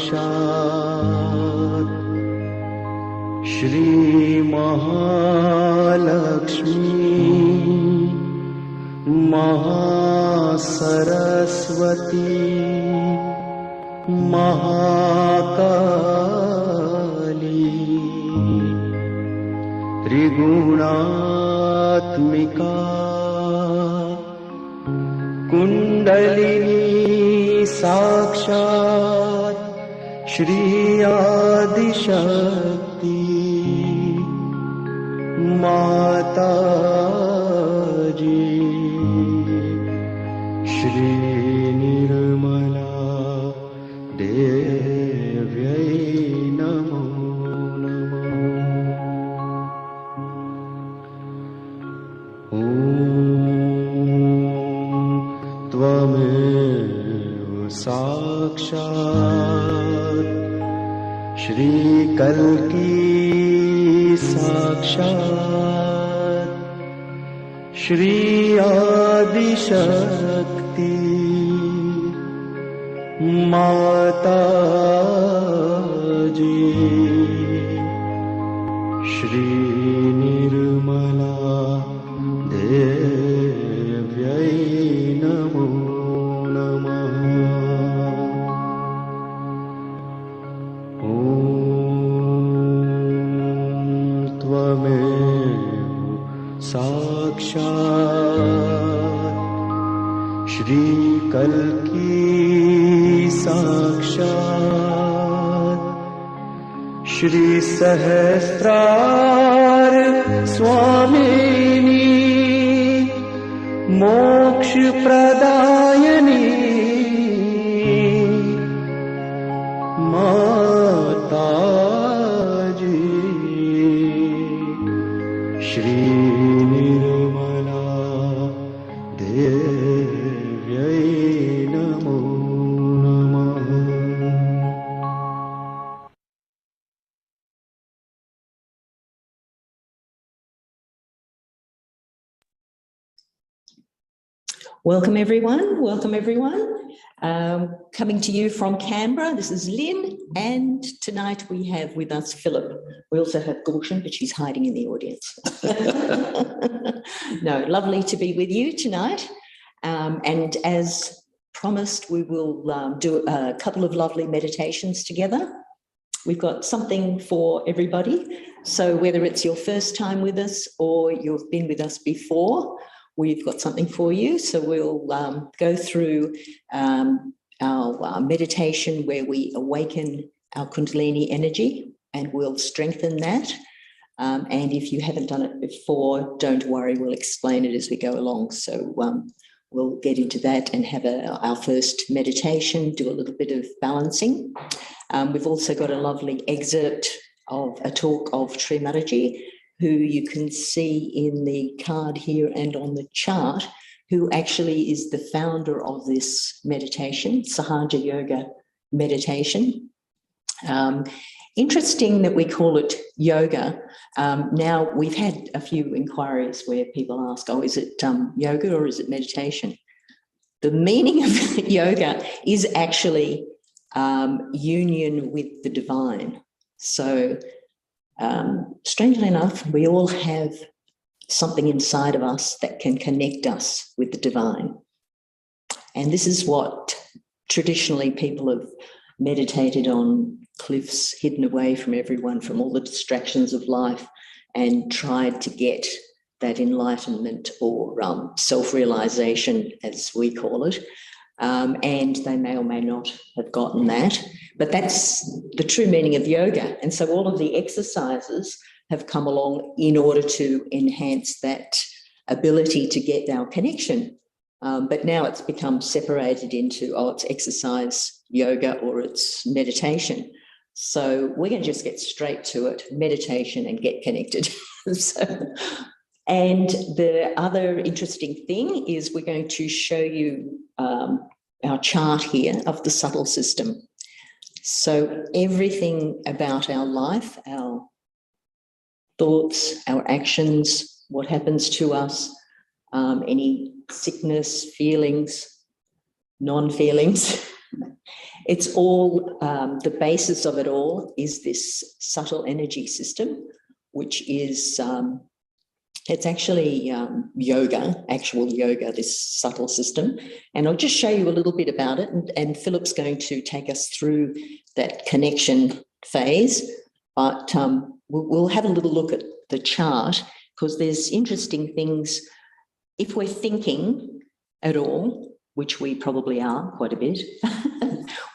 साक्षात् श्री महालक्ष्मी महासरस्वती महाकाली त्रिगुणात्मिका कुंडलिनी साक्षात् श्री आदिशक्ति माताजी श्री निर्मला देव्यै नमो नमः। ॐ त्वमेव साक्षात् श्री कल्की साक्षात् श्री आदिशक्ति माताजी श्री निर्मला देव्यै नमो नमः। ॐ त्वमेव साक्षात् श्री कल्की साक्षात् श्री सहस्रार स्वामिनी मोक्ष प्रदायिनी माताजी श्री निर्मला देव्यै नमो नमः। Welcome everyone, welcome everyone. Coming to you from Canberra, this is Lynn, and tonight we have with us Philip. We also have Gulshan, but she's hiding in the audience. No, lovely to be with you tonight. And as promised, we will do a couple of lovely meditations together. We've got something for everybody. So whether it's your first time with us or you've been with us before, we've got something for you. So we'll go through our meditation where we awaken our Kundalini energy, and we'll strengthen that. And if you haven't done it before, don't worry, we'll explain it as we go along. So we'll get into that and have our first meditation, do a little bit of balancing. We've also got a lovely excerpt of a talk of Shri Mataji, who you can see in the card here and on the chart, who actually is the founder of this meditation, Sahaja Yoga meditation. Interesting that we call it yoga. Now, we've had a few inquiries where people ask, oh, is it yoga or is it meditation? The meaning of yoga is actually union with the divine. So, strangely enough, we all have something inside of us that can connect us with the divine. And this is what traditionally people have meditated on cliffs, hidden away from everyone, from all the distractions of life, and tried to get that enlightenment or self-realization, as we call it. And they may or may not have gotten that. But that's the true meaning of yoga. And so all of the exercises have come along in order to enhance that ability to get our connection. But now it's become separated into, oh, it's exercise, yoga, or it's meditation. So we're going to just get straight to it, meditation and get connected. And the other interesting thing is we're going to show you our chart here of the subtle system. So everything about our life, our thoughts, our actions, what happens to us, any sickness, feelings, non-feelings, It's all, the basis of it all is this subtle energy system, which is, it's actually yoga, actual yoga, this subtle system. And I'll just show you a little bit about it. And Philip's going to take us through that connection phase. But we'll have a little look at the chart, because there's interesting things. If we're thinking at all, which we probably are quite a bit,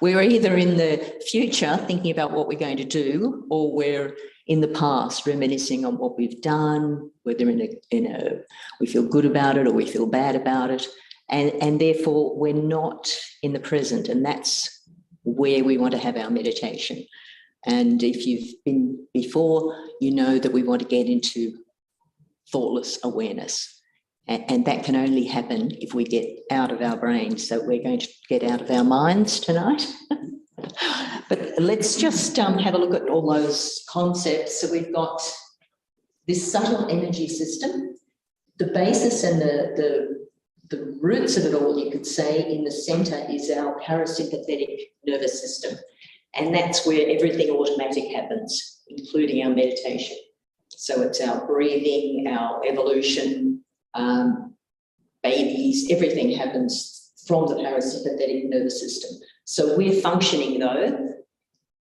we're either in the future thinking about what we're going to do, or we're in the past reminiscing on what we've done, whether we feel good about it or we feel bad about it. And therefore we're not in the present, and that's where we want to have our meditation. And if you've been before, you know that we want to get into thoughtless awareness. And that can only happen if we get out of our brains. So we're going to get out of our minds tonight. But let's just have a look at all those concepts. So we've got this subtle energy system. The basis and the roots of it all, you could say, in the centre is our parasympathetic nervous system. And that's where everything automatic happens, including our meditation. So it's our breathing, our evolution, babies, everything happens from the parasympathetic nervous system. So we're functioning, though,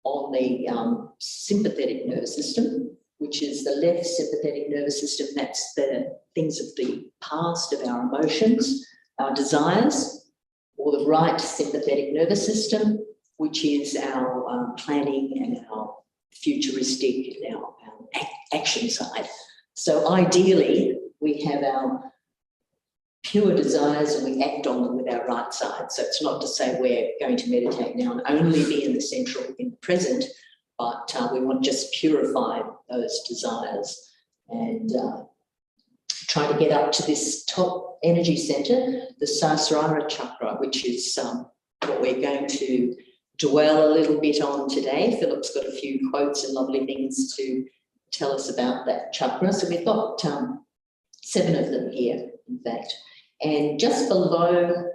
on the sympathetic nervous system, which is the left sympathetic nervous system. That's the things of the past, of our emotions, our desires, or the right sympathetic nervous system, which is our planning and our futuristic and our action side. So ideally, we have our pure desires and we act on them with our right side. So it's not to say we're going to meditate now and only be in the central, in the present, but we want to just purify those desires and try to get up to this top energy center, the Sahasrara chakra, which is what we're going to dwell a little bit on today. Philip's got a few quotes and lovely things to tell us about that chakra. So we've got 7 of them here, in fact. And just below,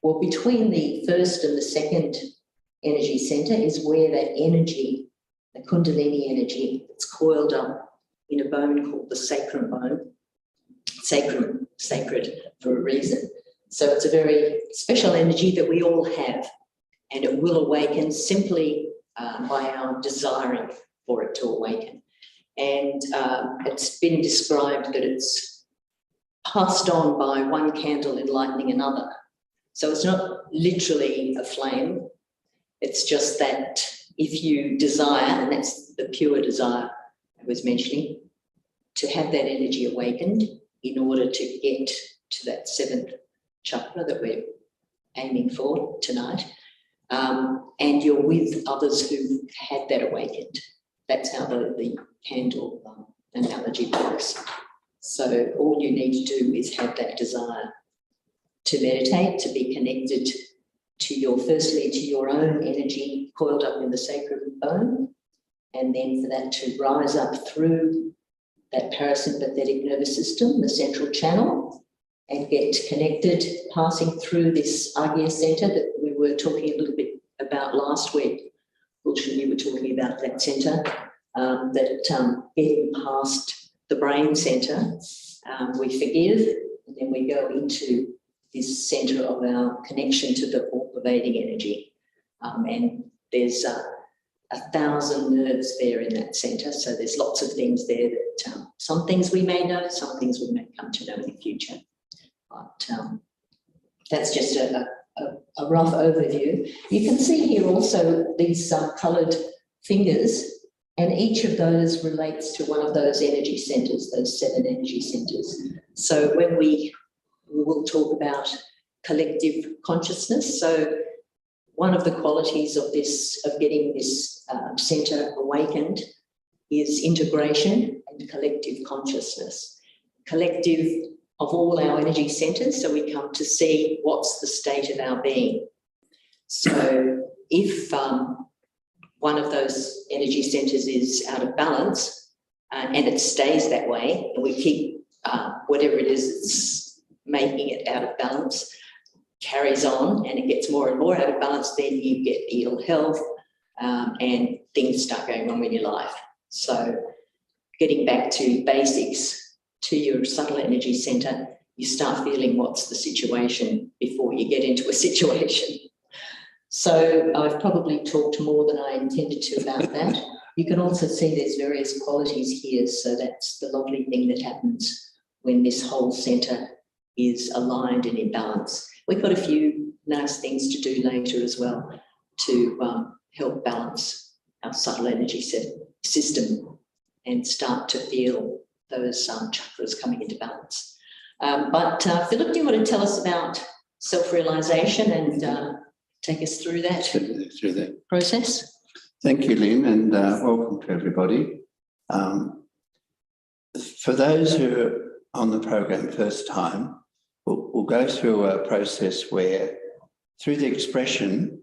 well, between the first and the second energy center is where that energy, the Kundalini energy, it's coiled up in a bone called the sacrum bone. Sacred for a reason. So it's a very special energy that we all have, and it will awaken simply by our desiring for it to awaken. And it's been described that it's passed on by one candle enlightening another. So it's not literally a flame. It's just that if you desire, and that's the pure desire I was mentioning, to have that energy awakened in order to get to that 7th chakra that we're aiming for tonight, and you're with others who've had that awakened. That's how the candle analogy works. So all you need to do is have that desire to meditate, to be connected to firstly to your own energy coiled up in the sacrum bone, and then for that to rise up through that parasympathetic nervous system, the central channel, and get connected, passing through this Agya center that we were talking a little bit about last week. Fortunately, we were talking about that center, getting past the brain center, we forgive, and then we go into this center of our connection to the all-pervading energy. And there's 1,000 nerves there in that center, so there's lots of things there that some things we may know, some things we may come to know in the future. But that's just a rough overview. You can see here also these coloured fingers, and each of those relates to one of those energy centres, those 7 energy centres. So when we will talk about collective consciousness, so one of the qualities of getting this centre awakened is integration and collective consciousness. Collective of all our energy centres, so we come to see what's the state of our being. So if one of those energy centres is out of balance and it stays that way, and we keep whatever it is that's making it out of balance, carries on and it gets more and more out of balance, then you get ill health and things start going wrong in your life. So getting back to basics, to your subtle energy centre, you start feeling what's the situation before you get into a situation. So I've probably talked more than I intended to about that. You can also see there's various qualities here. So that's the lovely thing that happens when this whole centre is aligned and in balance. We've got a few nice things to do later as well to help balance our subtle energy system and start to feel those chakras coming into balance. But Philip, do you want to tell us about self-realisation and take us through that process? Thank you, Lynn, and welcome to everybody. For those who are on the program first time, we'll go through a process where, through the expression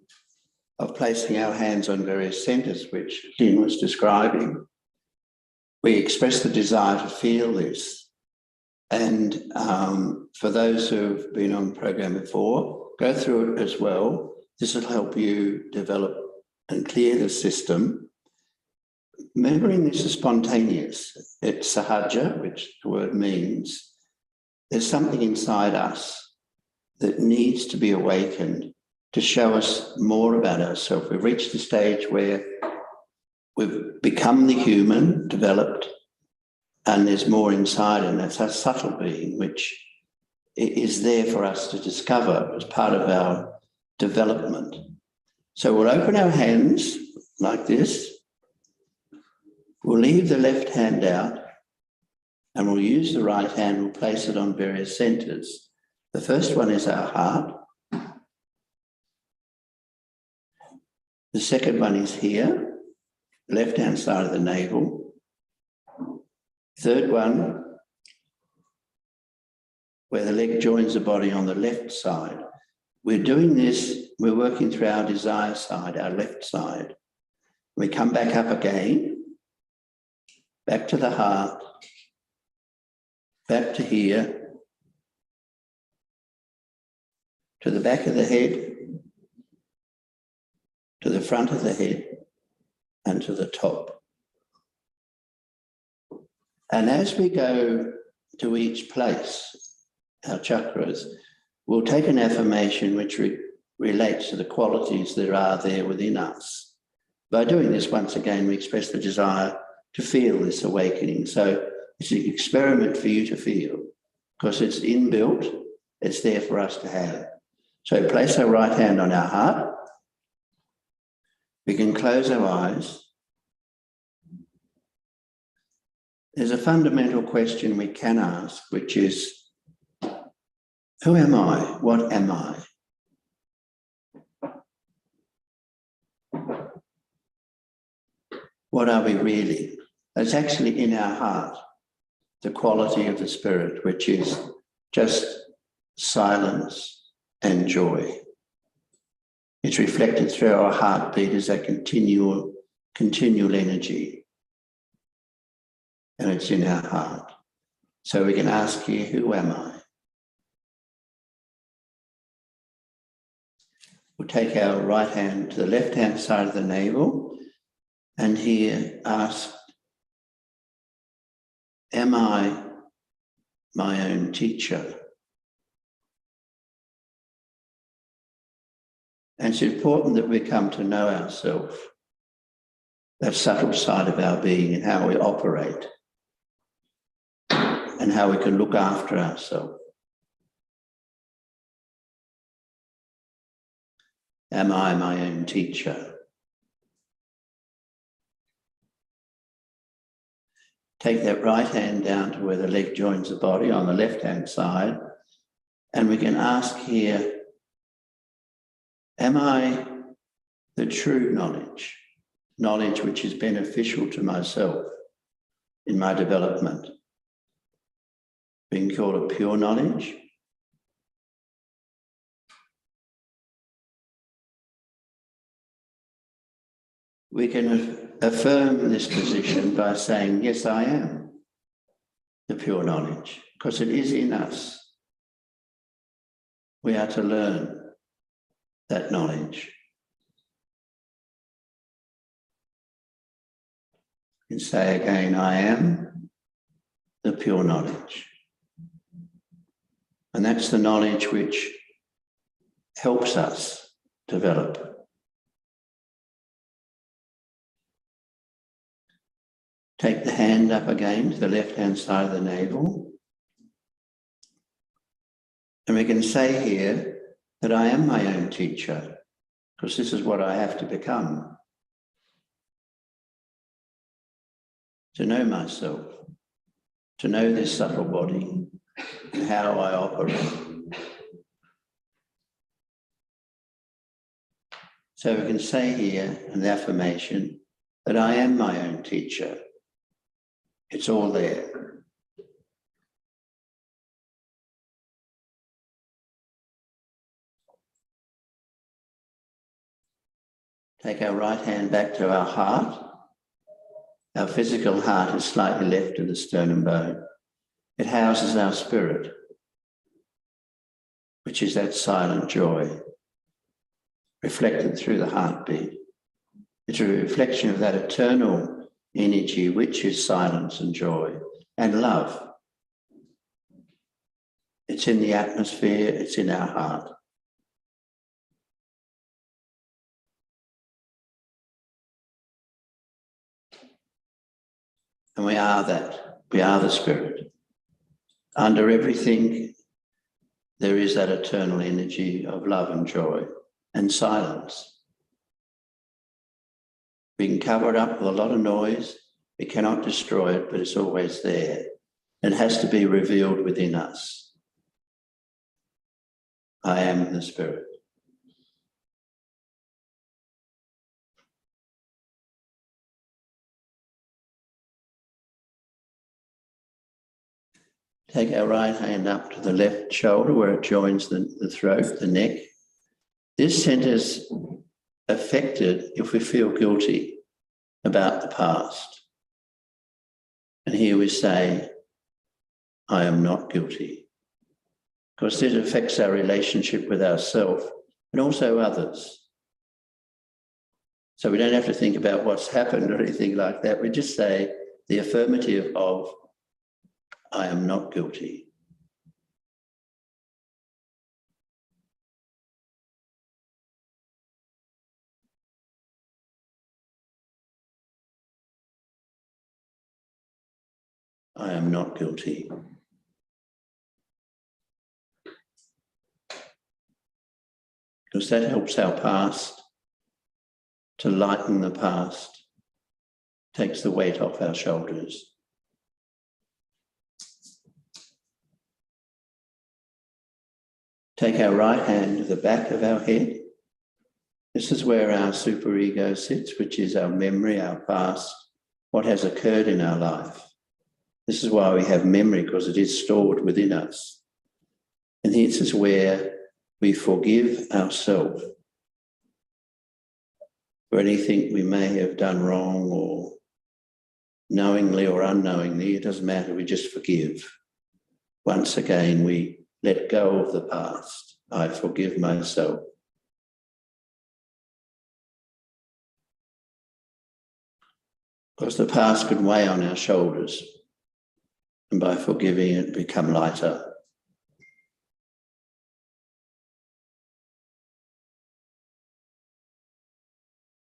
of placing our hands on various centres, which Lynn was describing, we express the desire to feel this. And for those who've been on the program before, go through it as well. This will help you develop and clear the system. Remembering this is spontaneous. It's sahaja, which the word means. There's something inside us that needs to be awakened to show us more about ourselves. We've reached the stage where we've become the human, developed, and there's more inside, and that's our subtle being, which is there for us to discover as part of our development. So we'll open our hands like this. We'll leave the left hand out and we'll use the right hand. We'll place it on various centres. The first one is our heart. The second one is here, left-hand side of the navel. Third one, where the leg joins the body on the left side. We're doing this, we're working through our desire side, our left side. We come back up again, back to the heart, back to here, to the back of the head, to the front of the head, and to the top. And as we go to each place, our chakras, we'll take an affirmation which relates to the qualities that are there within us. By doing this, once again, we express the desire to feel this awakening. So it's an experiment for you to feel, because it's inbuilt, it's there for us to have. So place our right hand on our heart. We can close our eyes. There's a fundamental question we can ask, which is, who am I? What am I? What are we really? It's actually in our heart, the quality of the spirit, which is just silence and joy. It's reflected through our heartbeat as that continual energy. And it's in our heart. So we can ask here, who am I? We'll take our right hand to the left-hand side of the navel and here ask, am I my own teacher? And it's important that we come to know ourselves, that subtle side of our being and how we operate and how we can look after ourselves. Am I my own teacher? Take that right hand down to where the leg joins the body on the left-hand side, and we can ask here, am I the true knowledge? Knowledge which is beneficial to myself in my development. Being called a pure knowledge. We can affirm this position by saying, yes, I am the pure knowledge, because it is in us. we are to learn that knowledge. And say again, I am the pure knowledge. And that's the knowledge which helps us develop. Take the hand up again to the left-hand side of the navel. And we can say here that I am my own teacher, because this is what I have to become. To know myself, to know this subtle body, and how I operate. So we can say here in the affirmation that I am my own teacher. It's all there. Take our right hand back to our heart. Our physical heart is slightly left of the sternum bone. It houses our spirit, which is that silent joy, reflected through the heartbeat. It's a reflection of that eternal energy, which is silence and joy and love. It's in the atmosphere, it's in our heart. And we are that. We are the spirit. Under everything, there is that eternal energy of love and joy and silence. We can cover it up with a lot of noise. We cannot destroy it, but it's always there. It has to be revealed within us. I am the spirit. Take our right hand up to the left shoulder where it joins the throat, the neck. This centre's affected if we feel guilty about the past. And here we say, I am not guilty. Because this affects our relationship with ourselves and also others. So we don't have to think about what's happened or anything like that. We just say the affirmative of, I am not guilty. I am not guilty. Because that helps our past to lighten the past, takes the weight off our shoulders. Take our right hand to the back of our head. This is where our superego sits, which is our memory, our past, what has occurred in our life. This is why we have memory, because it is stored within us. And this is where we forgive ourselves for anything we may have done wrong, or knowingly or unknowingly, it doesn't matter, we just forgive. Once again, we let go of the past. I forgive myself. Because the past could weigh on our shoulders, and by forgiving it, become lighter.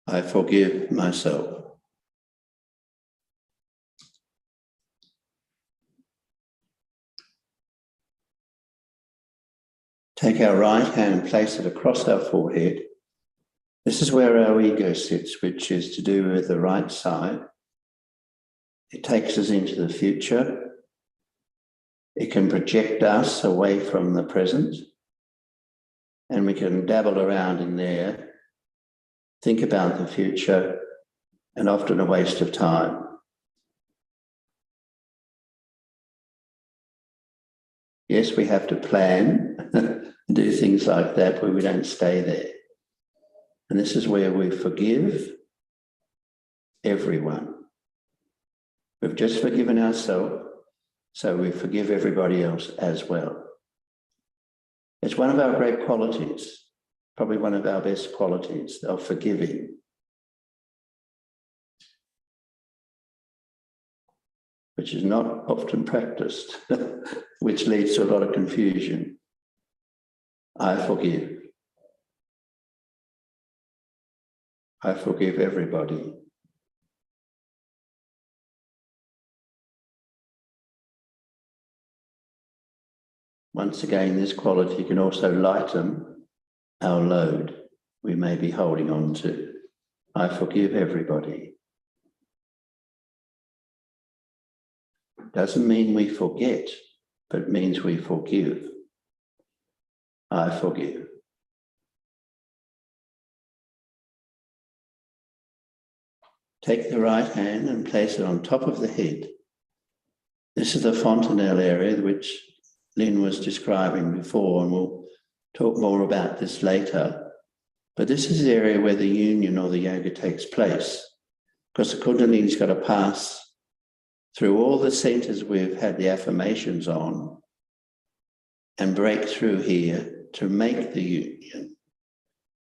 I forgive myself. Take our right hand and place it across our forehead. This is where our ego sits, which is to do with the right side. It takes us into the future. It can project us away from the present. And we can dabble around in there, think about the future, and often a waste of time. Yes, we have to plan and do things like that, but we don't stay there. And this is where we forgive everyone. We've just forgiven ourselves, so we forgive everybody else as well. It's one of our great qualities, probably one of our best qualities, of forgiving. Which is not often practiced, which leads to a lot of confusion. I forgive. I forgive everybody. Once again, this quality can also lighten our load we may be holding on to. I forgive everybody. Doesn't mean we forget, but means we forgive. I forgive. Take the right hand and place it on top of the head. This is the fontanelle area which Lynn was describing before, and we'll talk more about this later. But this is the area where the union or the yoga takes place, because the Kundalini's got to pass through all the centers we've had the affirmations on and break through here to make the union,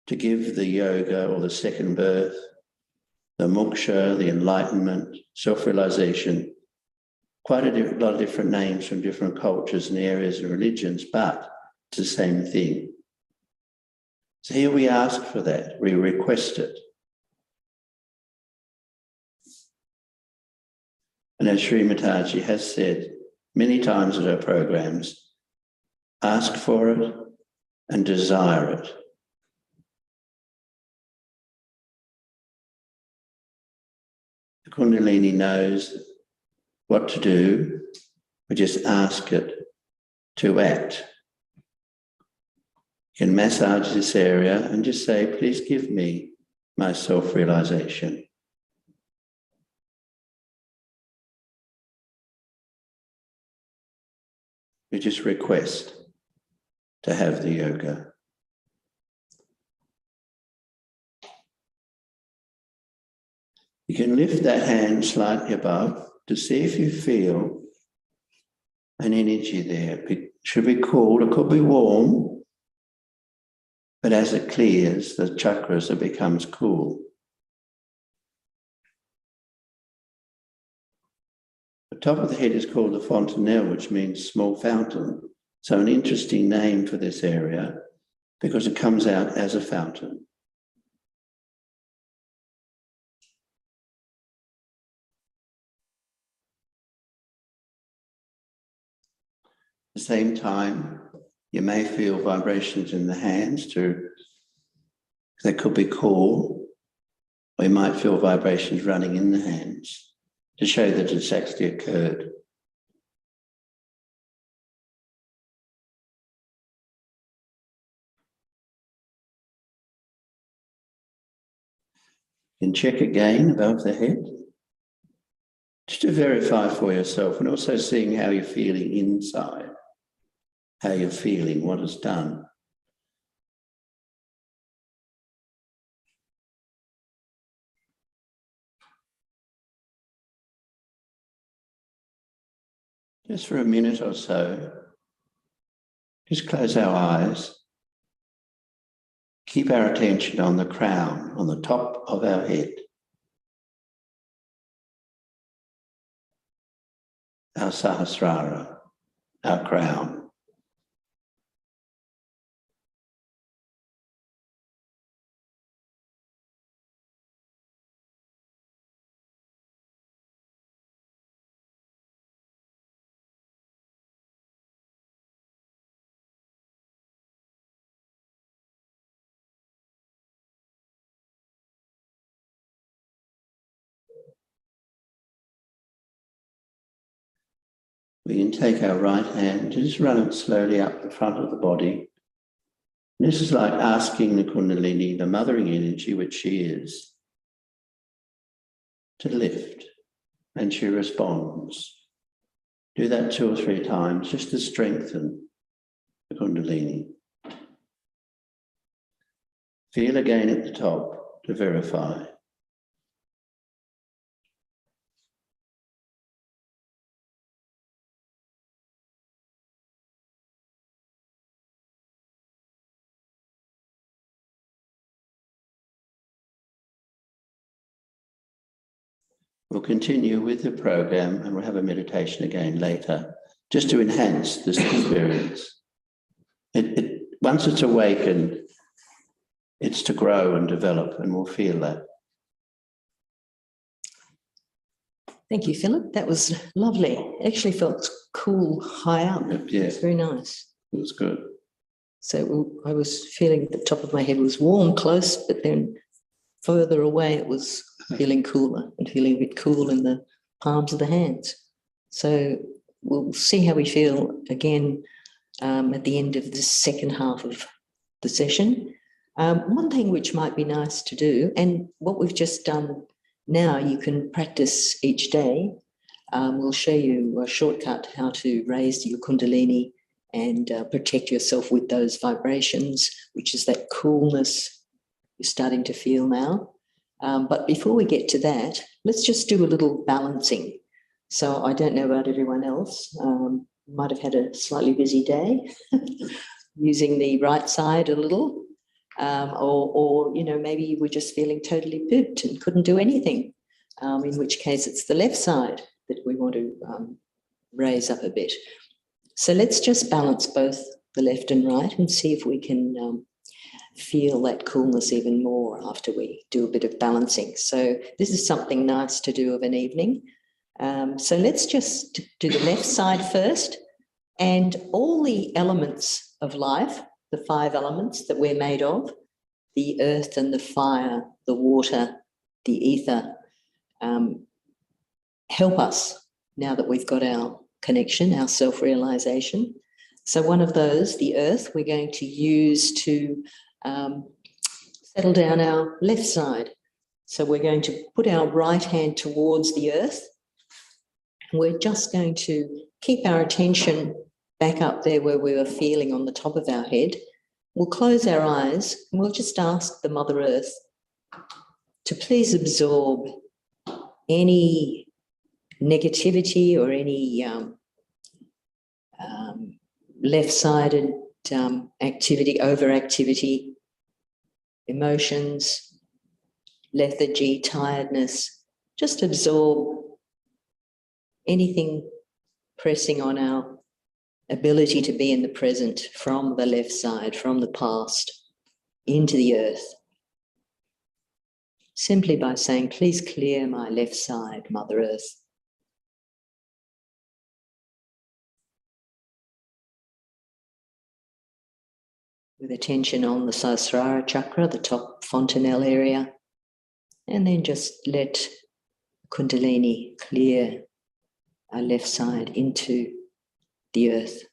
to give the yoga or the second birth, the moksha, the enlightenment, self-realization, quite a lot of different names from different cultures and areas and religions, but it's the same thing. So here we ask for that, we request it. And as Shri Mataji has said many times at her programs, ask for it and desire it. The Kundalini knows what to do, we just ask it to act. You can massage this area and just say, please give me my self-realization. You just request to have the yoga. You can lift that hand slightly above to see if you feel an energy there. It should be cool, it could be warm, but as it clears the chakras, it becomes cool. The top of the head is called the fontanelle, which means small fountain. So an interesting name for this area because it comes out as a fountain. At the same time, you may feel vibrations in the hands too. They could be cool, or you might feel vibrations running in the hands to show that it's actually occurred. You can check again above the head, just to verify for yourself and also seeing how you're feeling inside, how you're feeling, what it's done. Just for a minute or so, just close our eyes. Keep our attention on the crown, on the top of our head. Our Sahasrara, our crown. We can take our right hand, just run it slowly up the front of the body. And this is like asking the Kundalini, the mothering energy, which she is, to lift, and she responds. Do that 2 or 3 times just to strengthen the Kundalini. Feel again at the top to verify. We'll continue with the program and we'll have a meditation again later, just to enhance this experience. Once it's awakened, it's to grow and develop, and we'll feel that. Thank you, Philip. That was lovely. It actually felt cool high up. Yeah. It's very nice. It was good. So I was feeling the top of my head was warm close, but then further away it was feeling cooler and feeling a bit cool in the palms of the hands. So we'll see how we feel again at the end of the second half of the session. One thing which might be nice to do, and what we've just done now, you can practice each day. We'll show you a shortcut how to raise your Kundalini and protect yourself with those vibrations, which is that coolness you're starting to feel now. But before we get to that, let's just do a little balancing. So I don't know about everyone else. Might have had a slightly busy day using the right side a little. Or maybe you were just feeling totally pooped and couldn't do anything, in which case it's the left side that we want to raise up a bit. So let's just balance both the left and right and see if we can feel that coolness even more after we do a bit of balancing. So this is something nice to do of an evening. So let's just do the left side first, and all the elements of life, the 5 elements that we're made of, the earth and the fire, the water, the ether, help us now that we've got our connection, our self-realization. So one of those, the earth, we're going to use to settle down our left side. So we're going to put our right hand towards the earth. And we're just going to keep our attention back up there where we were feeling on the top of our head. We'll close our eyes and we'll just ask the Mother Earth to please absorb any negativity or any left-sided activity, overactivity, emotions, lethargy, tiredness. Just absorb anything pressing on our ability to be in the present from the left side, from the past, into the earth. Simply by saying, please clear my left side, Mother Earth. With attention on the Sahasrara chakra, the top fontanelle area, and then just let Kundalini clear our left side into the earth.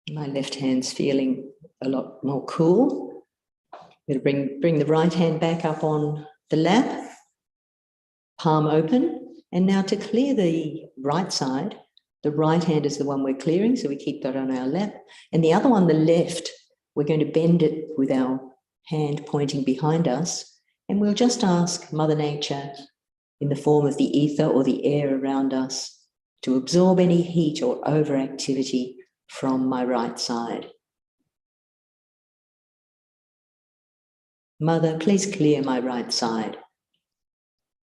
My left hand's feeling a lot more cool. I'm going to bring the right hand back up on the lap, palm open. And now to clear the right side, the right hand is the one we're clearing, so we keep that on our lap. And the other one, the left, we're going to bend it with our hand pointing behind us. And we'll just ask Mother Nature, in the form of the ether or the air around us, to absorb any heat or overactivity from my right side. Mother, please clear my right side.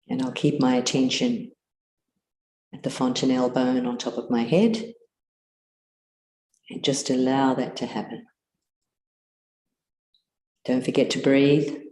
And I'll keep my attention at the fontanelle bone on top of my head and just allow that to happen. Don't forget to breathe.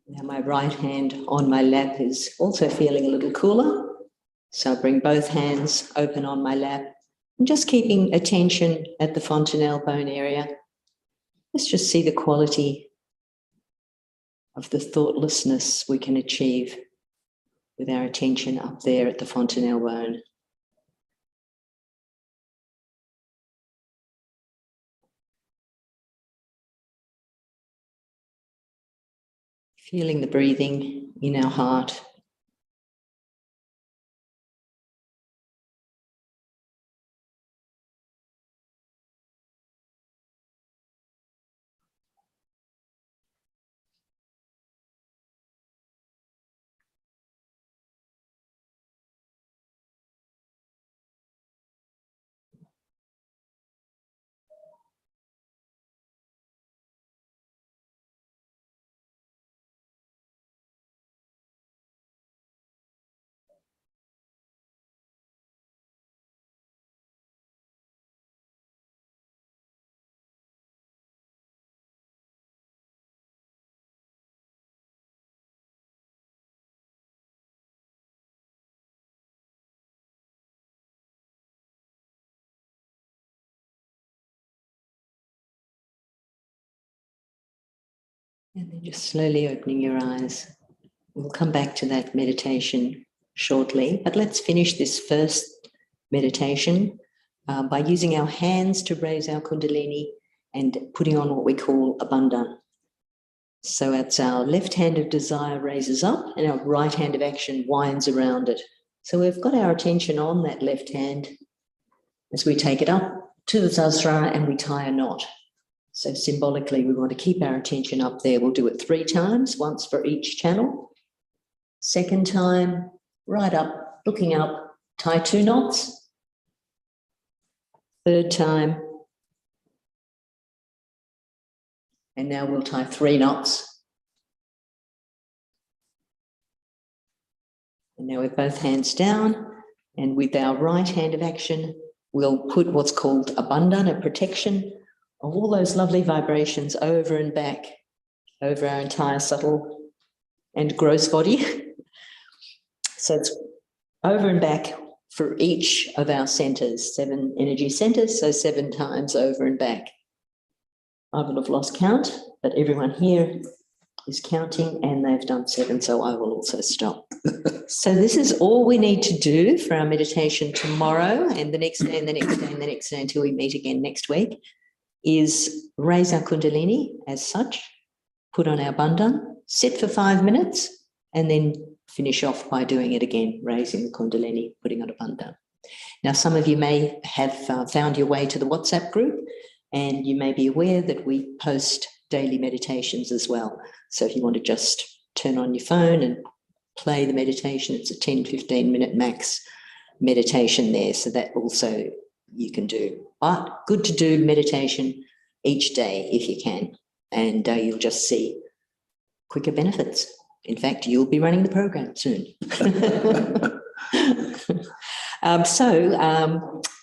Now my right hand on my lap is also feeling a little cooler. So I bring both hands open on my lap and just keeping attention at the fontanelle bone area. Let's just see the quality of the thoughtlessness we can achieve with our attention up there at the fontanelle bone. Feeling the breathing in our heart. And then just slowly opening your eyes. We'll come back to that meditation shortly, but let's finish this first meditation by using our hands to raise our kundalini and putting on what we call a bandhan. So it's our left hand of desire raises up and our right hand of action winds around it. So we've got our attention on that left hand as we take it up to the sahasrara and we tie a knot. So symbolically, we want to keep our attention up there. We'll do it 3 times, once for each channel. Second time, right up, looking up, tie 2 knots. Third time. And now we'll tie 3 knots. And now with both hands down, and with our right hand of action, we'll put what's called a bandhan, a protection, of all those lovely vibrations over and back, over our entire subtle and gross body. So it's over and back for each of our centers, 7 energy centers, so 7 times over and back. I will have lost count, but everyone here is counting and they've done 7, so I will also stop. So this is all we need to do for our meditation tomorrow and the next day and the next day and the next day until we meet again next week, is raise our kundalini as such, put on our bandhan, sit for 5 minutes, and then finish off by doing it again, raising the kundalini, putting on a bandhan. Now, some of you may have found your way to the WhatsApp group, and you may be aware that we post daily meditations as well. So if you want to just turn on your phone and play the meditation, it's a 10-15 minute max meditation there. So that also you can do. But good to do meditation each day if you can, and you'll just see quicker benefits. In fact, you'll be running the program soon.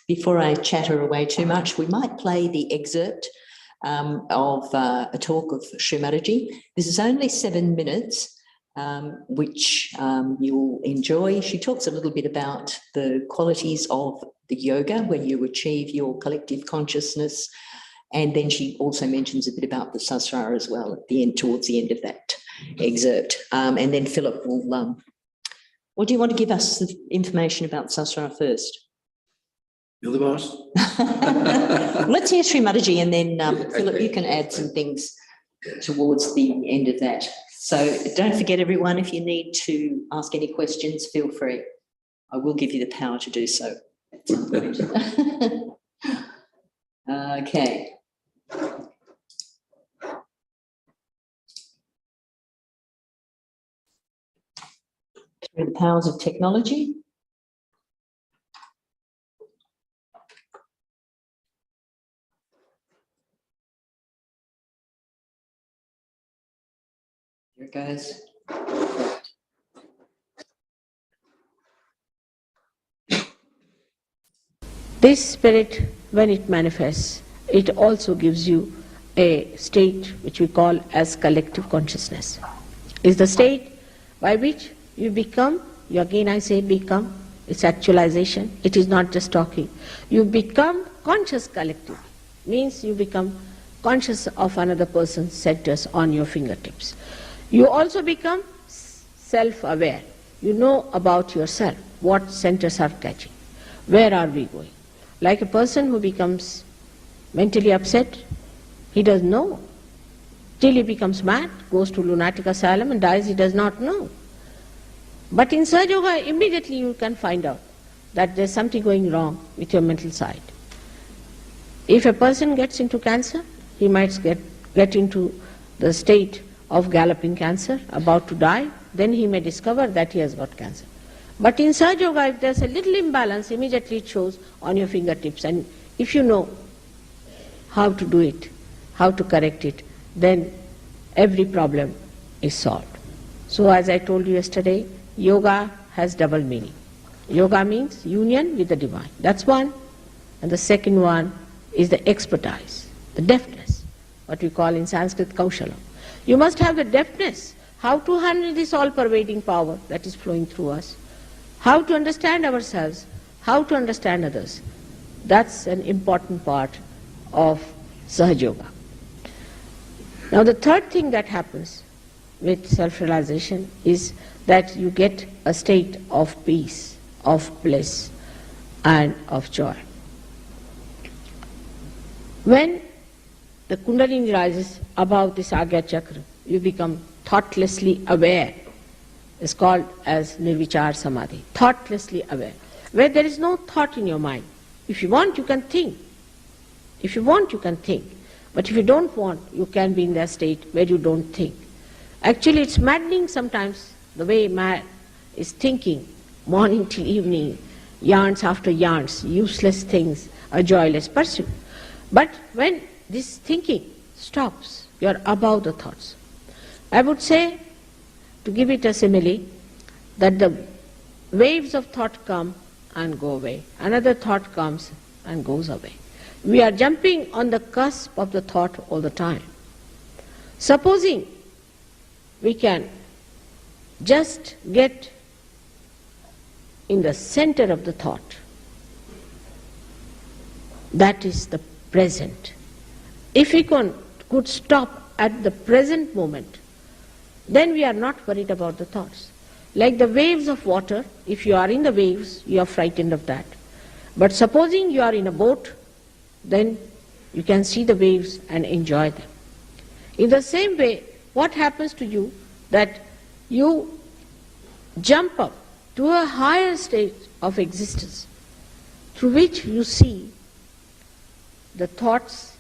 Before I chatter away too much, we might play the excerpt of a talk of Shri Mataji. This is only 7 minutes, which you'll enjoy. She talks a little bit about the qualities of the yoga where you achieve your collective consciousness, and then she also mentions a bit about the sahasrara as well at the end, towards the end of that excerpt. And then Philip will. What do you want to give us the information about sahasrara first? You're the boss. Let's hear Shri Mataji, and then Philip, you can add some things towards the end of that. So don't forget, everyone, if you need to ask any questions, feel free. I will give you the power to do so at some point. Okay. Through the powers of technology. Here it goes. This spirit, when it manifests, it also gives you a state which we call as collective consciousness. is the state by which you become, again I say become, it's actualization, it is not just talking. You become conscious collectively, means you become conscious of another person's centers on your fingertips. You also become self-aware. You know about yourself, what centers are catching, where are we going. Like a person who becomes mentally upset, he doesn't know. Till he becomes mad, goes to lunatic asylum and dies, he does not know. But in Sahaja Yoga, immediately you can find out that there's something going wrong with your mental side. If a person gets into cancer, he might get into the state of galloping cancer, about to die, then he may discover that he has got cancer. But in Sahaja Yoga, if there's a little imbalance, immediately it shows on your fingertips. And if you know how to do it, how to correct it, then every problem is solved. So as I told you yesterday, yoga has double meaning. Yoga means union with the divine. That's one. And the second one is the expertise, the deftness, what we call in Sanskrit kaushala. You must have the deftness, how to handle this all-pervading power that is flowing through us, how to understand ourselves, how to understand others. That's an important part of Sahaja Yoga. Now the third thing that happens with self-realization is that you get a state of peace, of bliss, and of joy. When the Kundalini rises above this Agya Chakra, you become thoughtlessly aware. It's called as Nirvichar Samadhi, thoughtlessly aware, where there is no thought in your mind. If you want, you can think. If you want, you can think. But if you don't want, you can be in that state where you don't think. Actually, it's maddening sometimes the way man is thinking, morning till evening, yarns after yarns, useless things, a joyless pursuit. But when this thinking stops, you are above the thoughts. I would say, to give it a simile, that the waves of thought come and go away. Another thought comes and goes away. We are jumping on the cusp of the thought all the time. Supposing we can just get in the center of the thought, that is the present. If we could stop at the present moment, then we are not worried about the thoughts. Like the waves of water, if you are in the waves, you are frightened of that. But supposing you are in a boat, then you can see the waves and enjoy them. In the same way, what happens to you that you jump up to a higher state of existence through which you see the thoughts.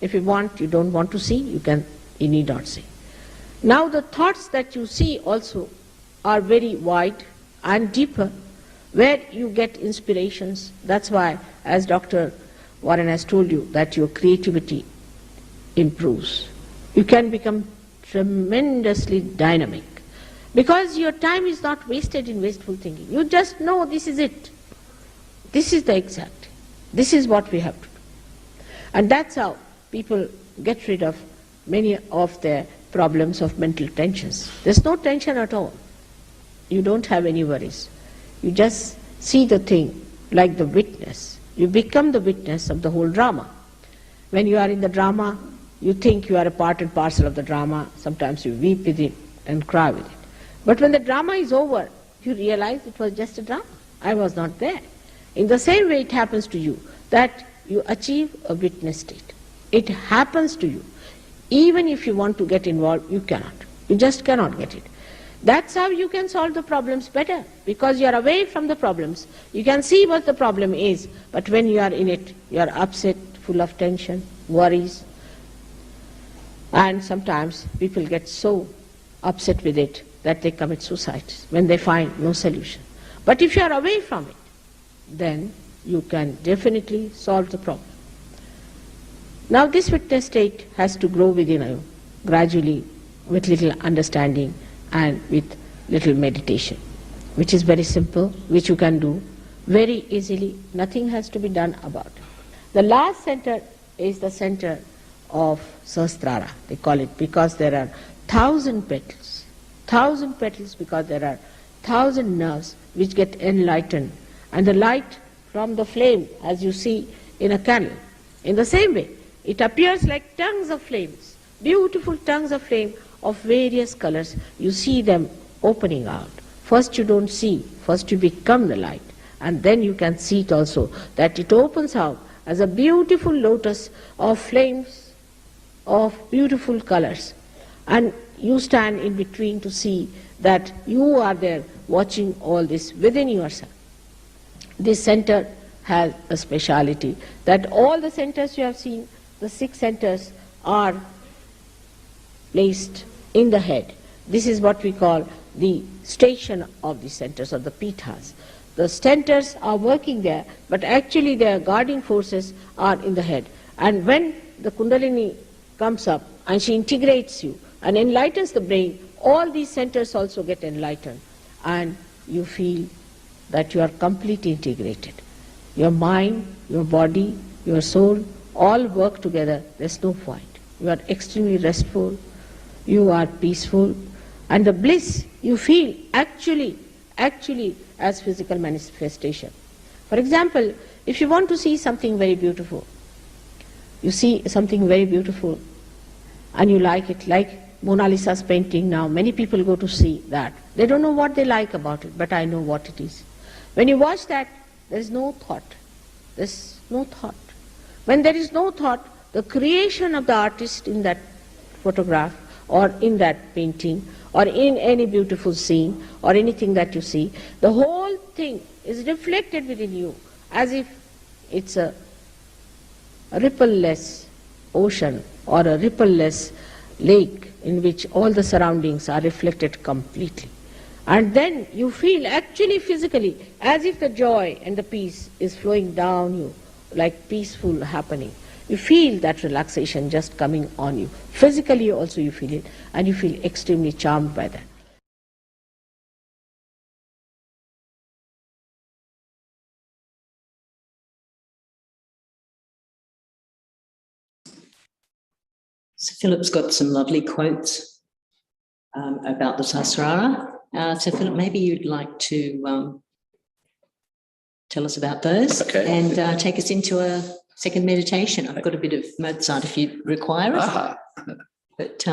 If you want, you don't want to see, you need not see. Now the thoughts that you see also are very wide and deeper, where you get inspirations. That's why, as Dr. Warren has told you, that your creativity improves. You can become tremendously dynamic, because your time is not wasted in wasteful thinking. You just know this is it. This is the exact. This is what we have to do. And that's how people get rid of many of their problems of mental tensions. There's no tension at all. You don't have any worries. You just see the thing like the witness. You become the witness of the whole drama. When you are in the drama, you think you are a part and parcel of the drama. Sometimes you weep with it and cry with it. But when the drama is over, you realize it was just a drama. I was not there. In the same way it happens to you, that you achieve a witness state. It happens to you. Even if you want to get involved, you cannot. You just cannot get it. That's how you can solve the problems better, because you are away from the problems. You can see what the problem is, but when you are in it, you are upset, full of tension, worries. And sometimes people get so upset with it that they commit suicide when they find no solution. But if you are away from it, then you can definitely solve the problem. Now this witness state has to grow within you gradually, with little understanding and with little meditation, which is very simple, which you can do very easily. Nothing has to be done about it. The last center is the center of Sahasrara, they call it, because there are 1,000 petals. 1,000 petals because there are 1,000 nerves which get enlightened. And the light from the flame, as you see in a candle, in the same way, it appears like tongues of flames, beautiful tongues of flame of various colors. You see them opening out. First you don't see, first you become the light, and then you can see it also, that it opens out as a beautiful lotus of flames of beautiful colors. And you stand in between to see that you are there watching all this within yourself. This center has a speciality, that all the centers you have seen, the 6 centers, are placed in the head. This is what we call the station of the centers, or the petals. The centers are working there, but actually their guarding forces are in the head. And when the Kundalini comes up and she integrates you and enlightens the brain, all these centers also get enlightened, and you feel that you are completely integrated. Your mind, your body, your soul all work together. There's no fight. You are extremely restful, you are peaceful, and the bliss you feel actually as physical manifestation. For example, if you want to see something very beautiful, you see something very beautiful and you like it, like Mona Lisa's painting now, many people go to see that. They don't know what they like about it, but I know what it is. When you watch that, there is no thought. There's no thought. When there is no thought, the creation of the artist in that photograph or in that painting or in any beautiful scene or anything that you see, the whole thing is reflected within you as if it's a ripple-less ocean or a ripple-less lake in which all the surroundings are reflected completely. And then you feel actually physically as if the joy and the peace is flowing down you, like peaceful happening. You feel that relaxation just coming on you. Physically also you feel it, and you feel extremely charmed by that. So Philip's got some lovely quotes about the Sahasrara. So Philip, maybe you'd like to tell us about those, Okay. And take us into a second meditation. I've got a bit of Mozart if you require it. But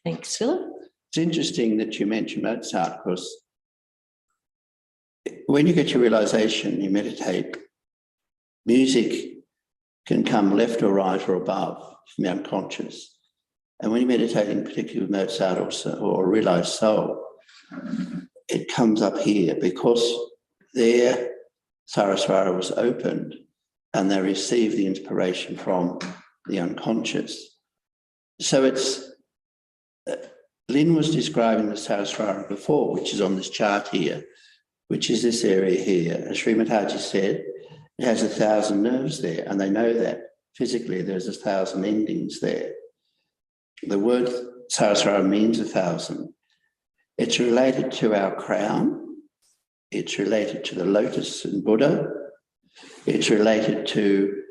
thanks, Philip. It's interesting that you mentioned Mozart, because when you get your realization, you meditate, music can come left or right or above from the unconscious. And when you're meditating, particularly with Mozart or realized soul, it comes up here because their Sahasrara was opened and they receive the inspiration from the unconscious. So it's, Lynn was describing the Sahasrara before, which is on this chart here, which is this area here. As Shri Mataji said, it has 1,000 nerves there, and they know that physically there's 1,000 endings there. The word Sahasrara means 1,000. It's related to our crown. It's related to the lotus in Buddha. It's related to,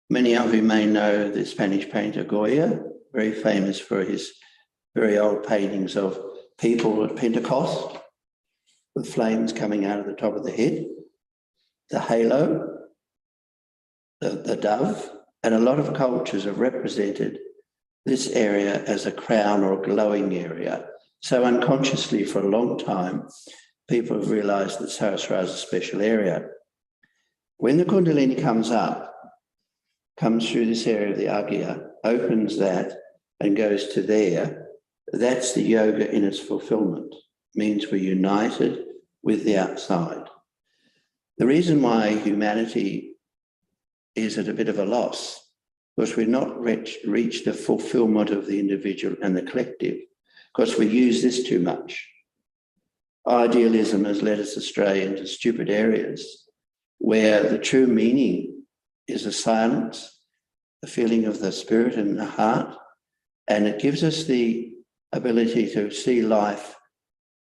many of you may know the Spanish painter Goya, very famous for his very old paintings of people at Pentecost with flames coming out of the top of the head, the halo, the dove, and a lot of cultures have represented this area as a crown or a glowing area. So unconsciously for a long time, people have realized that Sahasrara is a special area. When the Kundalini comes up, comes through this area of the Agya, opens that and goes to there, that's the yoga in its fulfillment. It means we're united with the outside. The reason why humanity is at a bit of a loss, because we've not reached the fulfillment of the individual and the collective, because we use this too much. Idealism has led us astray into stupid areas where the true meaning is the silence, the feeling of the spirit and the heart, and it gives us the ability to see life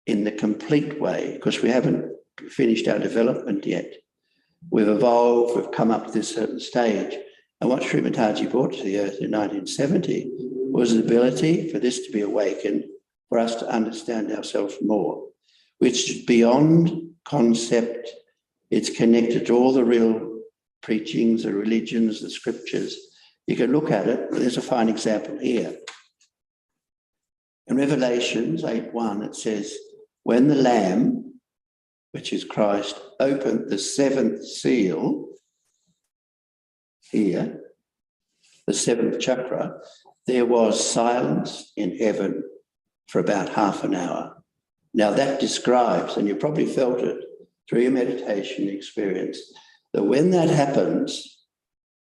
in the complete way, because we haven't finished our development yet. We've evolved, we've come up to this certain stage, and what Shri Mataji brought to the earth in 1970 was the ability for this to be awakened, for us to understand ourselves more, which is beyond concept. It's connected to all the real preachings, the religions, the scriptures. You can look at it. There's a fine example here. In Revelations 8:1, it says, when the Lamb, which is Christ, opened the seventh seal, here, the seventh chakra, there was silence in heaven for about half an hour. Now that describes, and you probably felt it through your meditation experience, that when that happens,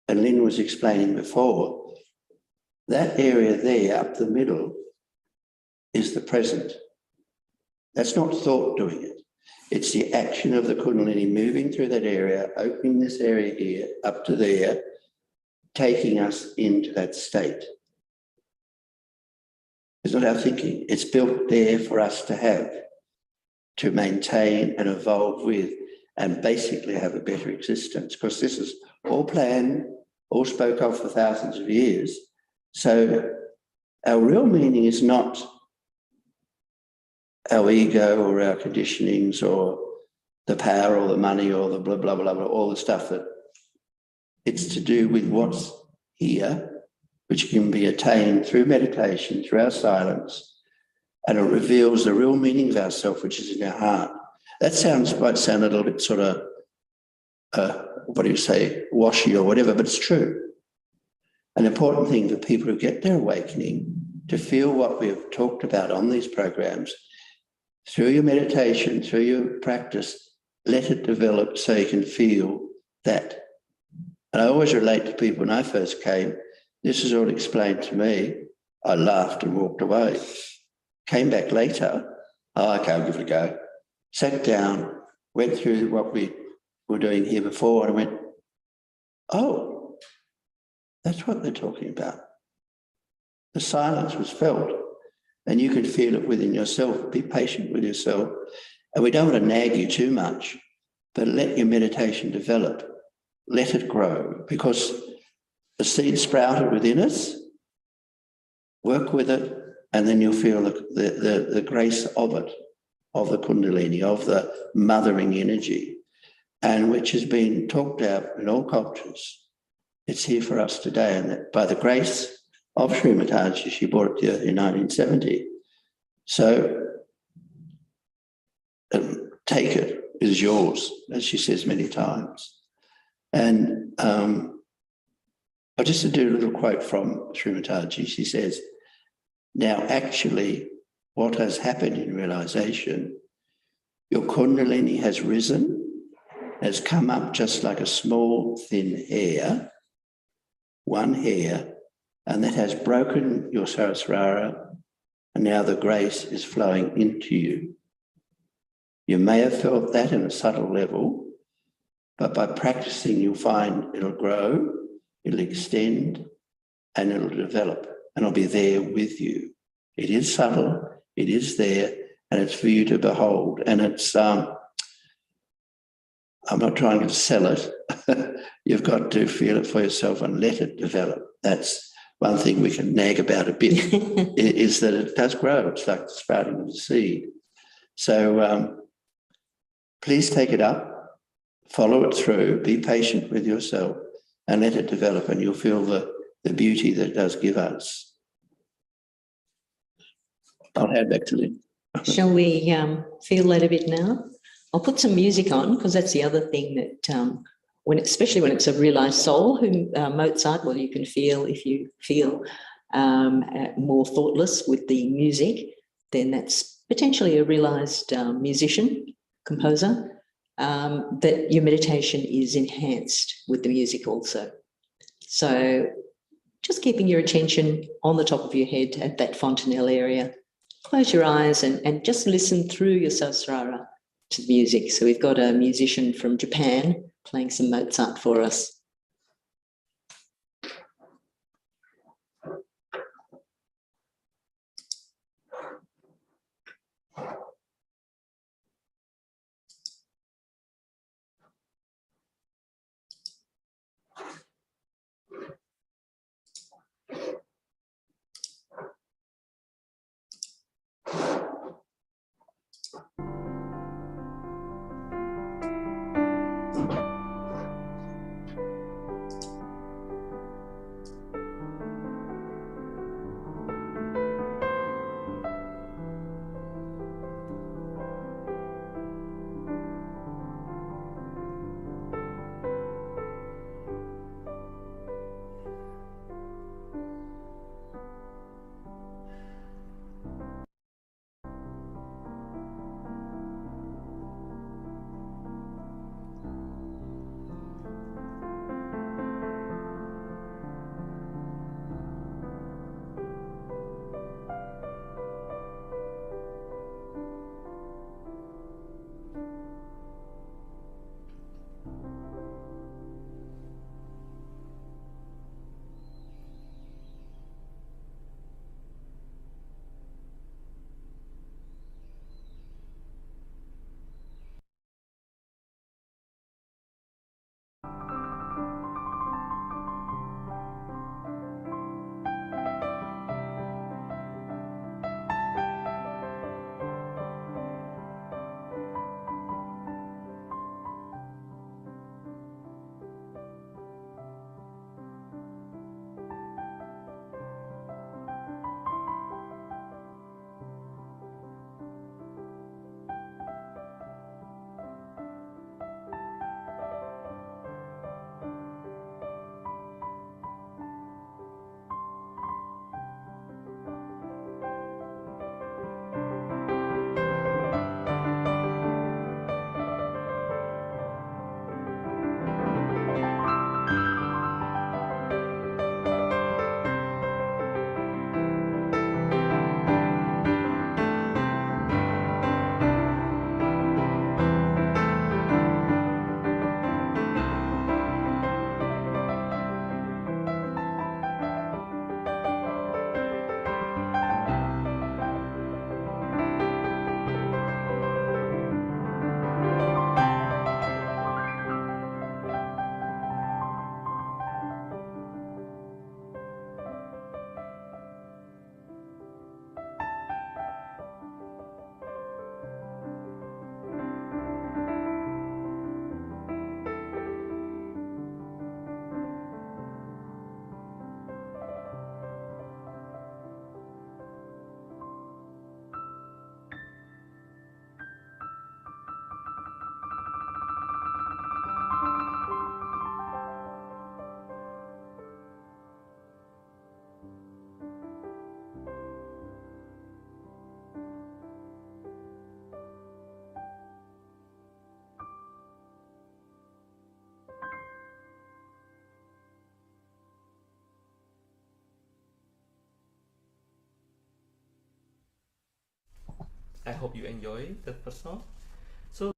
and Lynn was explaining before, that area there up the middle is the present. That's not thought doing it. It's the action of the Kundalini moving through that area, opening this area here, up to there, taking us into that state. It's not our thinking. It's built there for us to have, to maintain and evolve with, and basically have a better existence, because this is all planned, all spoke of for thousands of years. So our real meaning is not our ego or our conditionings or the power or the money or the blah, blah, blah, blah, all the stuff that it's to do with what's here, which can be attained through meditation, through our silence, and it reveals the real meaning of ourself, which is in our heart. That might sound a little bit sort of, what do you say, washy or whatever, but it's true. An important thing for people who get their awakening to feel what we've talked about on these programs, through your meditation, through your practice, let it develop so you can feel that. And I always relate to people when I first came, this is all explained to me. I laughed and walked away. Came back later, okay, I'll give it a go. Sat down, went through what we were doing here before, and I went, oh, that's what they're talking about. The silence was felt, and you can feel it within yourself. Be patient with yourself. And we don't want to nag you too much, but let your meditation develop. Let it grow, because the seed sprouted within us. Work with it, and then you'll feel the grace of it, of the Kundalini, of the mothering energy, and which has been talked about in all cultures. It's here for us today, and that by the grace of Shri Mataji, she brought it to in 1970. So take it, it is yours, as she says many times. And I'll just do a little quote from Shri Mataji. She says, now actually what has happened in realization, your Kundalini has risen, has come up just like a small thin hair, one hair, and that has broken your Sahasrara, and now the grace is flowing into you. You may have felt that in a subtle level, but by practicing, you'll find it'll grow, it'll extend, and it'll develop, and it'll be there with you. It is subtle, it is there, and it's for you to behold. And it's, I'm not trying to sell it. You've got to feel it for yourself and let it develop. That's one thing we can nag about a bit, is that it does grow. It's like the sprouting of a seed. So please take it up, follow it through, be patient with yourself, and let it develop, and you'll feel the beauty that it does give us. I'll hand back to Lynn. Shall we feel that a bit now? I'll put some music on, because that's the other thing that, especially when it's a realised soul, who Mozart, well, you can feel, if you feel more thoughtless with the music, then that's potentially a realised musician, composer, that your meditation is enhanced with the music also. So just keeping your attention on the top of your head at that fontanelle area. Close your eyes and just listen through your Sahasrara to the music. So we've got a musician from Japan playing some Mozart for us. I hope you enjoy the first song. So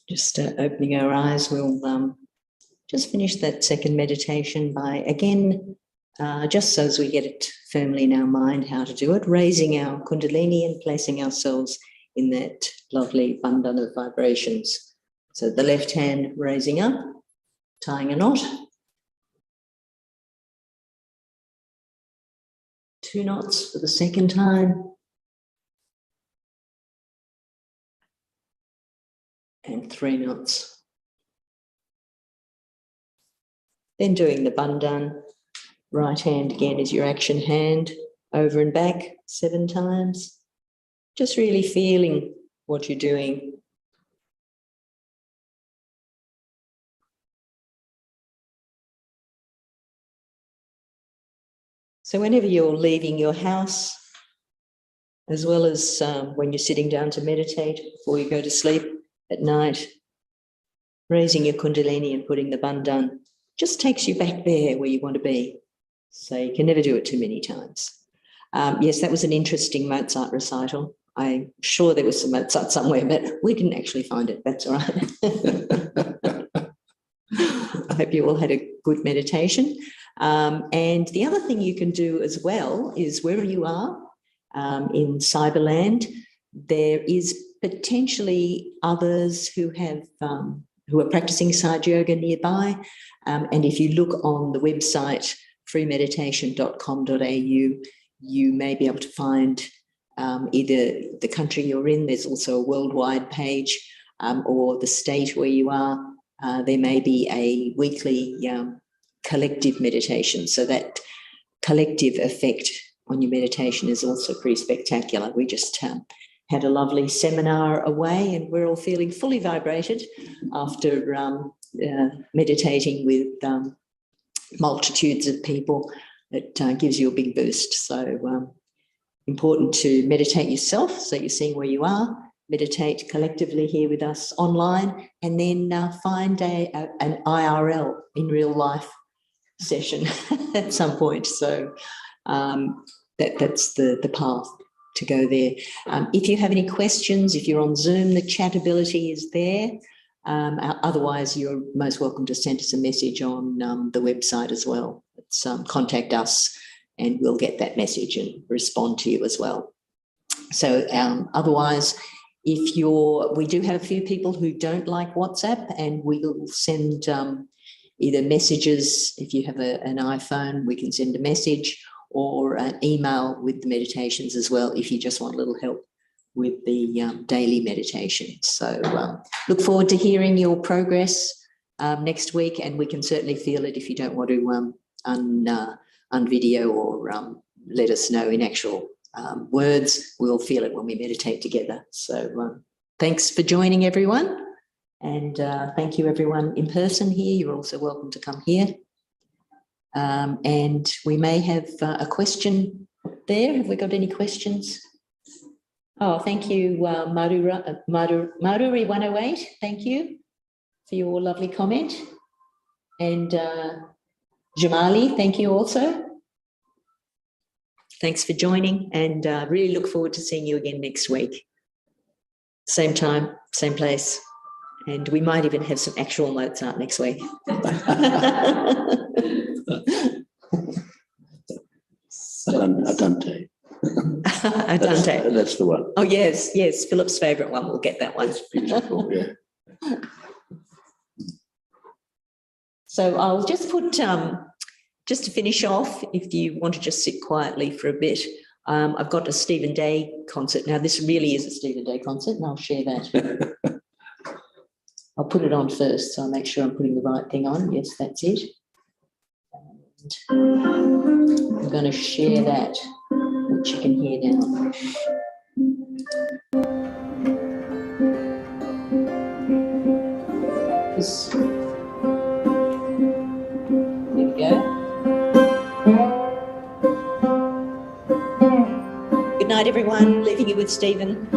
just opening our eyes, we'll just finish that second meditation by, again, just so as we get it firmly in our mind how to do it, raising our kundalini and placing ourselves in that lovely bandhana of vibrations. So the left hand raising up, tying a knot, 2 knots for the second time, and 3 knots. Then doing the bandhan, right hand again is your action hand, over and back 7 times. Just really feeling what you're doing. So whenever you're leaving your house, as well as when you're sitting down to meditate before you go to sleep at night, raising your kundalini and putting the bandhan just takes you back there where you want to be. So you can never do it too many times. Yes, that was an interesting Mozart recital. I'm sure there was some Mozart somewhere, but we didn't actually find it. That's all right. I hope you all had a good meditation. And the other thing you can do as well is wherever you are in Cyberland, there is potentially others who have who are practicing Sahaja Yoga nearby. And if you look on the website freemeditation.com.au, you may be able to find either the country you're in, there's also a worldwide page, or the state where you are. There may be a weekly collective meditation. So that collective effect on your meditation is also pretty spectacular. We just had a lovely seminar away and we're all feeling fully vibrated after meditating with multitudes of people. It gives you a big boost. So important to meditate yourself, so you're seeing where you are, meditate collectively here with us online, and then find an IRL, in real life session at some point. So that's the path to go there. If you have any questions, if you're on Zoom, the chat ability is there. Otherwise, you're most welcome to send us a message on the website as well. It's contact us and we'll get that message and respond to you as well. So otherwise, we do have a few people who don't like WhatsApp, and we'll send either messages. If you have an iPhone, we can send a message, or an email with the meditations as well, if you just want a little help with the daily meditation. So look forward to hearing your progress next week, and we can certainly feel it if you don't want to unvideo or let us know in actual words. We'll feel it when we meditate together. So thanks for joining, everyone. And thank you, everyone in person here. You're also welcome to come here. And we may have a question there. Have we got any questions? Oh, thank you, Maruri 108. Thank you for your lovely comment. And Jamali, thank you also. Thanks for joining, and really look forward to seeing you again next week. Same time, same place. And we might even have some actual notes out next week. Adante. Adante. That's the one. Oh, yes, yes. Philip's favourite one. We'll get that one. That's beautiful, yeah. So I'll just put, just to finish off, if you want to just sit quietly for a bit, I've got a Stephen Day concert. Now, this really is a Stephen Day concert, and I'll share that. I'll put it on first, so I'll make sure I'm putting the right thing on. Yes, that's it. And I'm going to share that, which you can hear now. There we go. Good night, everyone. Leaving you with Stephen.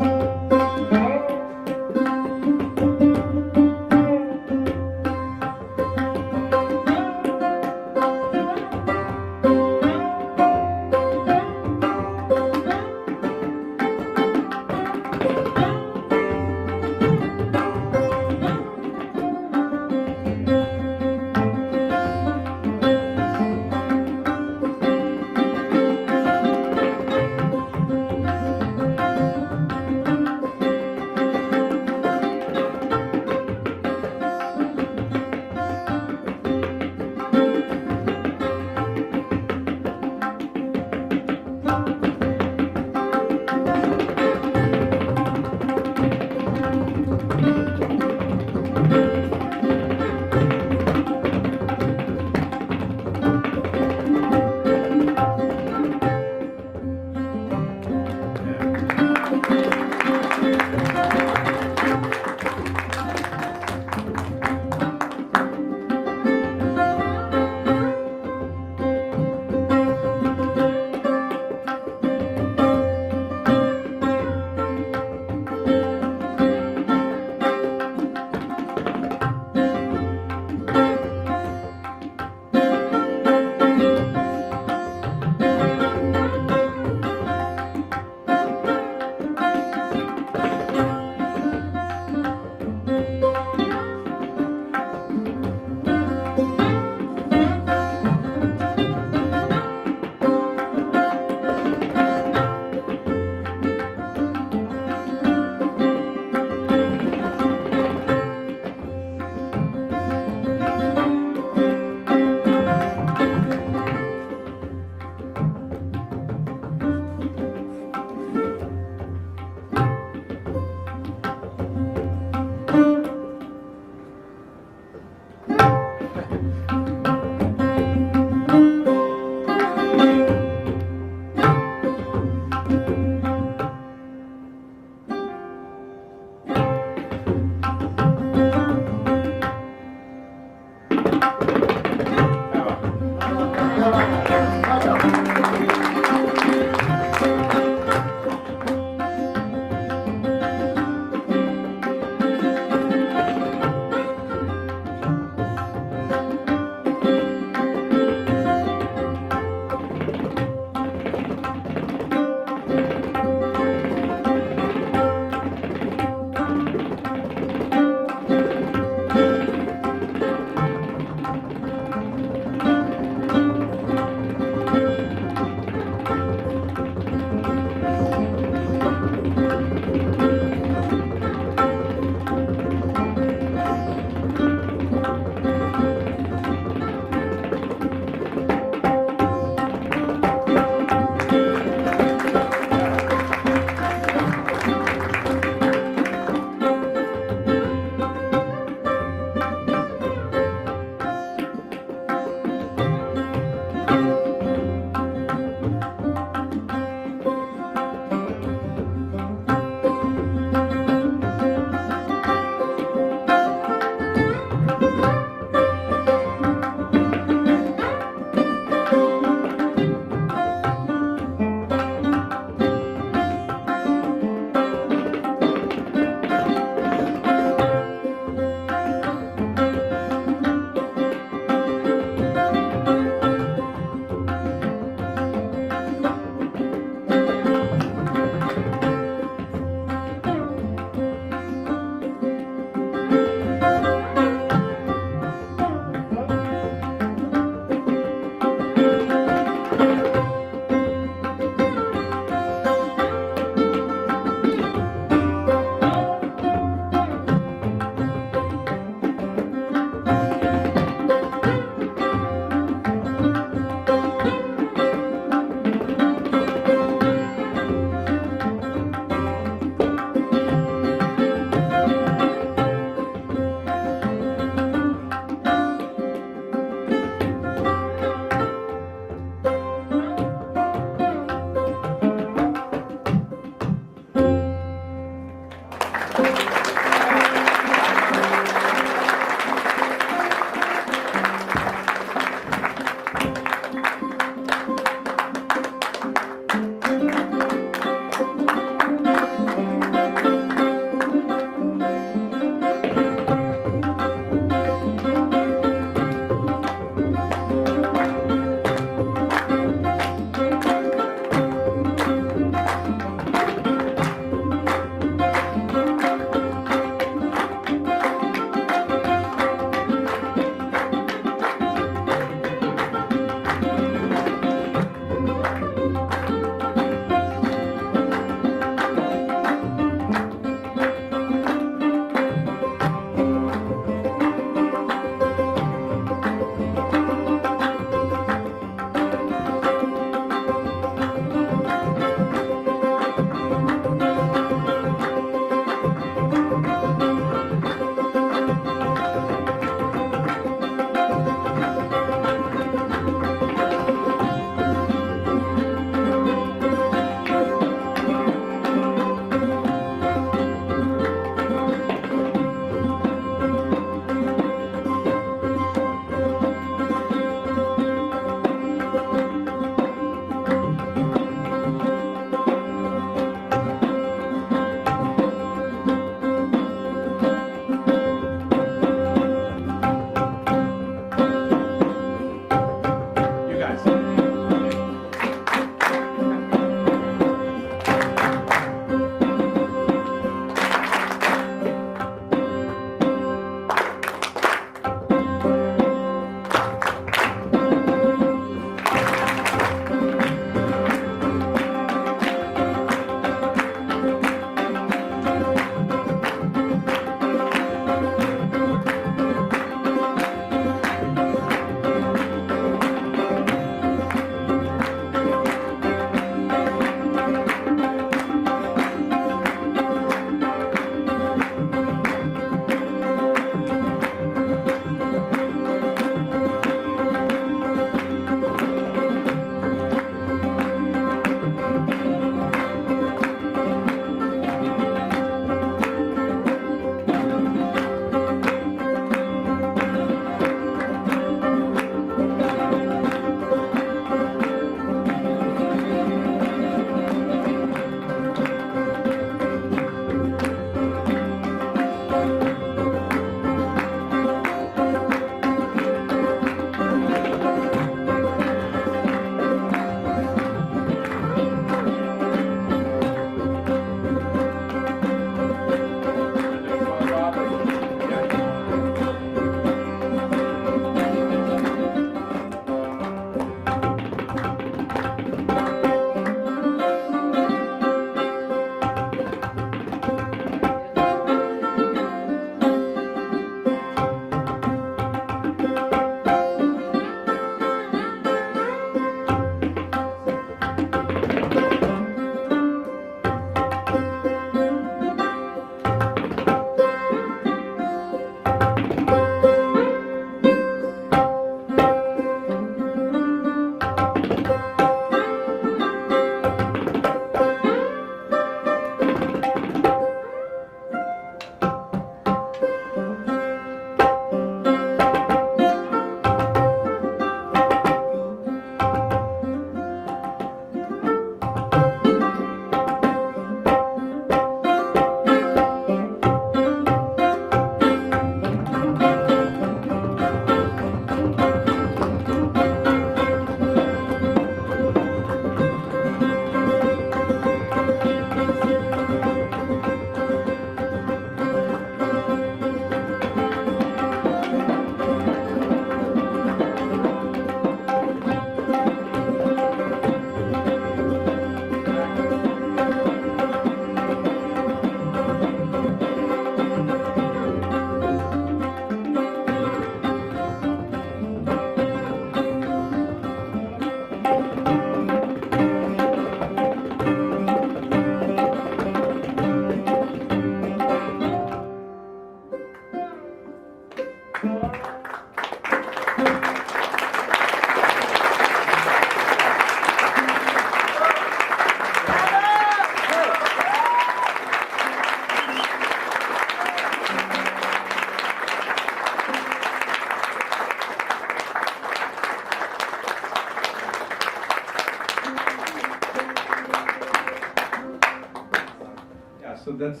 so that's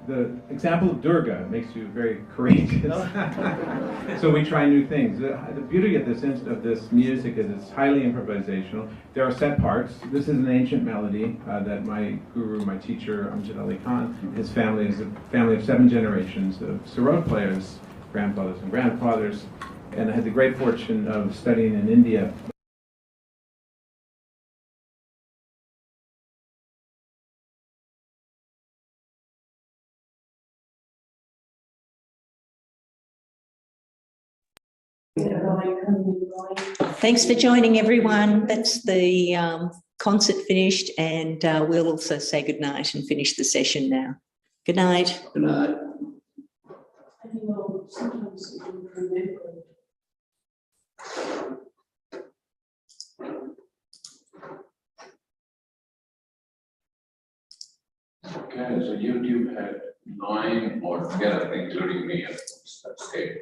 the example of Durga makes you very courageous. So we try new things. The beauty of this music is it's highly improvisational. There are set parts. This is an ancient melody that my guru, my teacher, Amjad Ali Khan, his family is a family of 7 generations of sarod players, grandfathers and grandfathers. And I had the great fortune of studying in India. Thanks for joining, everyone. That's the concert finished, and we'll also say goodnight and finish the session now. Good night. Good night. Okay, so YouTube had 9 altogether, including me at that stage.